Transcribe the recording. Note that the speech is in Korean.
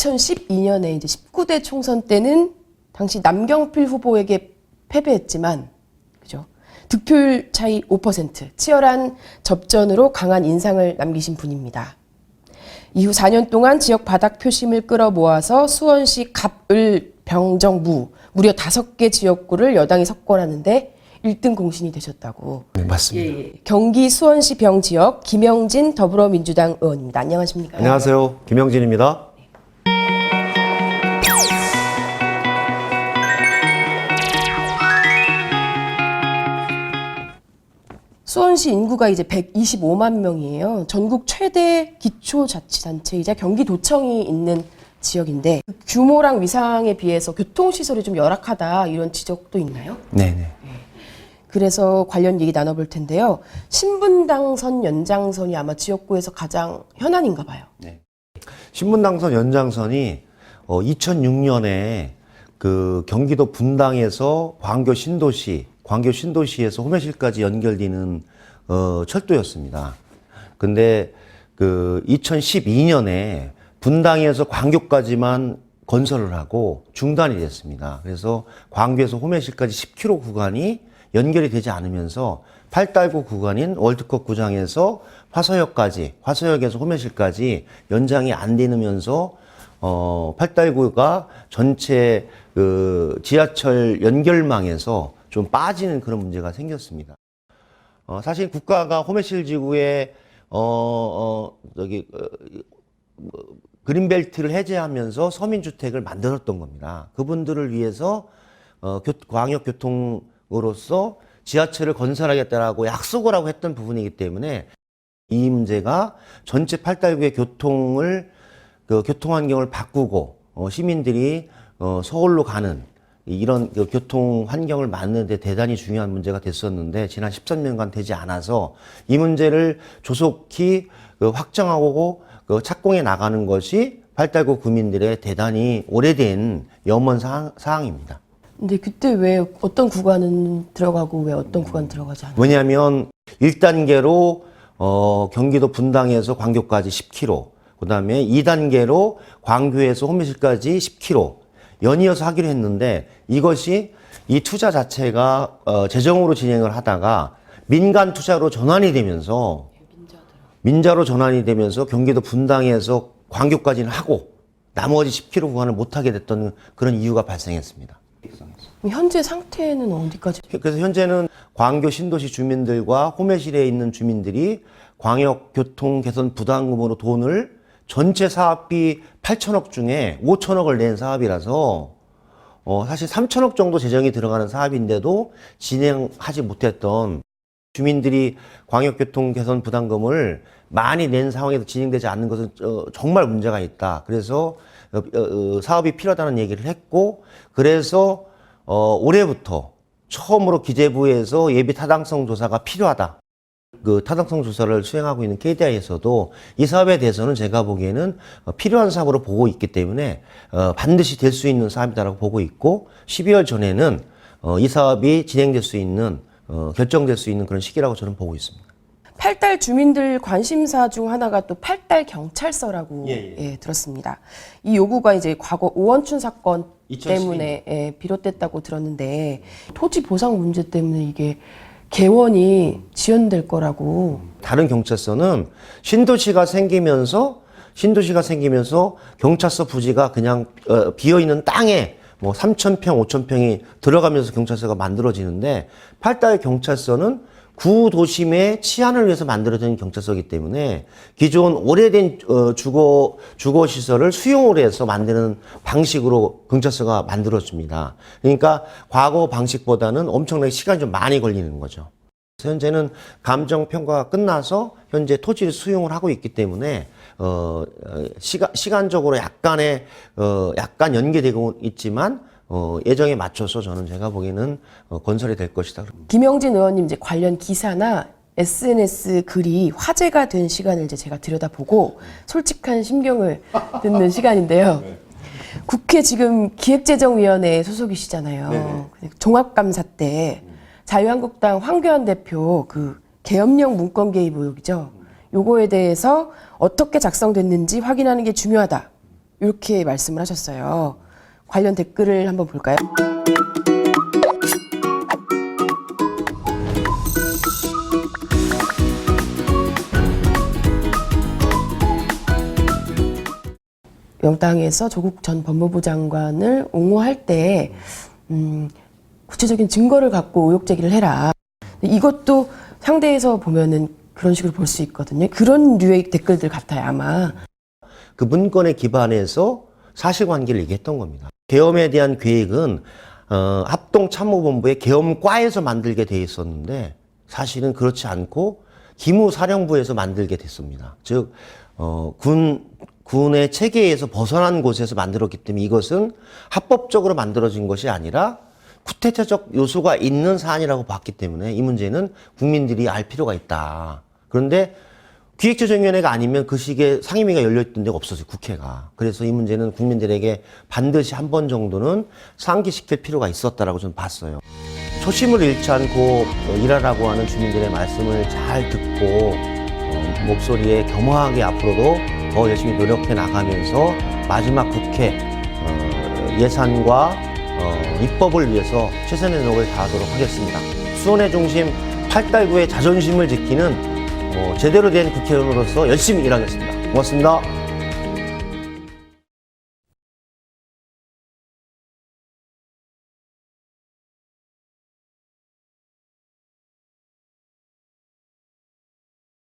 2012년에 이제 19대 총선 때는 당시 남경필 후보에게 패배했지만, 그죠? 득표율 차이 5%, 치열한 접전으로 강한 인상을 남기신 분입니다. 이후 4년 동안 지역 바닥 표심을 끌어모아서 수원시 갑을 병정무 무려 5개 지역구를 여당이 석권하는데 1등 공신이 되셨다고. 네, 맞습니다. 예. 경기 수원시 병지역 김영진 더불어민주당 의원입니다. 안녕하십니까? 안녕하세요. 김영진입니다. 수원시 인구가 이제 125만 명이에요. 전국 최대 기초자치단체이자 경기도청이 있는 지역인데 규모랑 위상에 비해서 교통시설이 좀 열악하다 이런 지적도 있나요? 네네. 그래서 관련 얘기 나눠볼 텐데요. 신분당선 연장선이 아마 지역구에서 가장 현안인가 봐요. 네. 신분당선 연장선이 2006년에 그 경기도 분당에서 광교 신도시에서 호매실까지 연결되는 철도였습니다. 근데 그 2012년에 분당에서 광교까지만 건설을 하고 중단이 됐습니다. 그래서 광교에서 호매실까지 10km 구간이 연결이 되지 않으면서 팔달구 구간인 월드컵 구장에서 화서역에서 호매실까지 연장이 안 되면서 팔달구가 전체 그 지하철 연결망에서 좀 빠지는 그런 문제가 생겼습니다. 사실 국가가 호매실 지구에 그린벨트를 해제하면서 서민주택을 만들었던 겁니다. 그분들을 위해서 광역교통으로서 지하철을 건설하겠다라고 약속을 하고 했던 부분이기 때문에 이 문제가 전체 팔달구의 교통 환경을 바꾸고 시민들이 서울로 가는 이런 교통 환경을 만드는데 대단히 중요한 문제가 됐었는데 지난 13년간 되지 않아서 이 문제를 조속히 확정하고 착공해 나가는 것이 팔달구 구민들의 대단히 오래된 염원 사항입니다. 근데 그때 왜 어떤 구간은 들어가고 왜 어떤 구간 들어가지 않아요? 왜냐하면 1단계로 경기도 분당에서 광교까지 10km, 그 다음에 2단계로 광교에서 호매실까지 10km 연이어서 하기로 했는데 이것이 이 투자 자체가 재정으로 진행을 하다가 민간 투자로 전환이 되면서 민자로 전환이 되면서 경기도 분당에서 광교까지는 하고 나머지 10km 구간을 못하게 됐던 그런 이유가 발생했습니다. 현재 상태는 어디까지? 그래서 현재는 광교 신도시 주민들과 호매실에 있는 주민들이 광역 교통 개선 부담금으로 돈을 전체 사업비 8천억 중에 5천억을 낸 사업이라서 사실 3천억 정도 재정이 들어가는 사업인데도 진행하지 못했던 주민들이 광역교통 개선 부담금을 많이 낸 상황에서 진행되지 않는 것은 정말 문제가 있다. 그래서 사업이 필요하다는 얘기를 했고 그래서 올해부터 처음으로 기재부에서 예비 타당성 조사가 필요하다. 그 타당성 조사를 수행하고 있는 KDI에서도 이 사업에 대해서는 제가 보기에는 필요한 사업으로 보고 있기 때문에 반드시 될 수 있는 사업이다라고 보고 있고 12월 전에는 이 사업이 진행될 수 있는 결정될 수 있는 그런 시기라고 저는 보고 있습니다. 팔달 주민들 관심사 중 하나가 또 팔달 경찰서라고 들었습니다. 이 요구가 이제 과거 오원춘 사건 2012년. 때문에 비롯됐다고 들었는데 토지 보상 문제 때문에 이게 개원이 지연될 거라고. 다른 경찰서는 신도시가 생기면서 경찰서 부지가 그냥 비어있는 땅에 뭐 3,000평, 5,000평이 들어가면서 경찰서가 만들어지는데 팔달 경찰서는 구도심의 치안을 위해서 만들어진 경찰서이기 때문에 기존 오래된 주거 시설을 수용을 해서 만드는 방식으로 경찰서가 만들어집니다. 그러니까 과거 방식보다는 엄청나게 시간이 좀 많이 걸리는 거죠. 현재는 감정 평가가 끝나서 현재 토지를 수용을 하고 있기 때문에 시간적으로 약간 연계되고 있지만 예정에 맞춰서 제가 보기에는 건설이 될 것이다. 김영진 의원님 이제 관련 기사나 SNS 글이 화제가 된 시간을 이제 제가 들여다보고 솔직한 심경을 듣는 시간인데요. 국회 지금 기획재정위원회 소속이시잖아요. 네네. 종합감사 때 자유한국당 황교안 대표 그 계엄령 문건 개입 의혹이죠. 요거에 대해서 어떻게 작성됐는지 확인하는 게 중요하다. 이렇게 말씀을 하셨어요. 관련 댓글을 한번 볼까요? 영당에서 조국 전 법무부 장관을 옹호할 때 구체적인 증거를 갖고 의혹 제기를 해라. 이것도 상대에서 보면은 그런 식으로 볼 수 있거든요. 그런 류의 댓글들 같아요, 아마. 그 문건에 기반해서 사실관계를 얘기했던 겁니다. 계엄에 대한 계획은 합동참모본부의 계엄과에서 만들게 돼 있었는데 사실은 그렇지 않고 기무사령부에서 만들게 됐습니다. 즉 군의 체계에서 벗어난 곳에서 만들었기 때문에 이것은 합법적으로 만들어진 것이 아니라 쿠데타적 요소가 있는 사안이라고 봤기 때문에 이 문제는 국민들이 알 필요가 있다. 그런데 기획재정위원회가 아니면 그 시기에 상임위가 열려있던 데가 없었어요, 국회가. 그래서 이 문제는 국민들에게 반드시 한 번 정도는 상기시킬 필요가 있었다라고 저는 봤어요. 초심을 잃지 않고 일하라고 하는 주민들의 말씀을 잘 듣고 목소리에 겸허하게 앞으로도 더 열심히 노력해 나가면서 마지막 국회 예산과 입법을 위해서 최선의 노력을 다하도록 하겠습니다. 수원의 중심 8달구의 자존심을 지키는 제대로 된 국회의원으로서 열심히 일하겠습니다. 고맙습니다.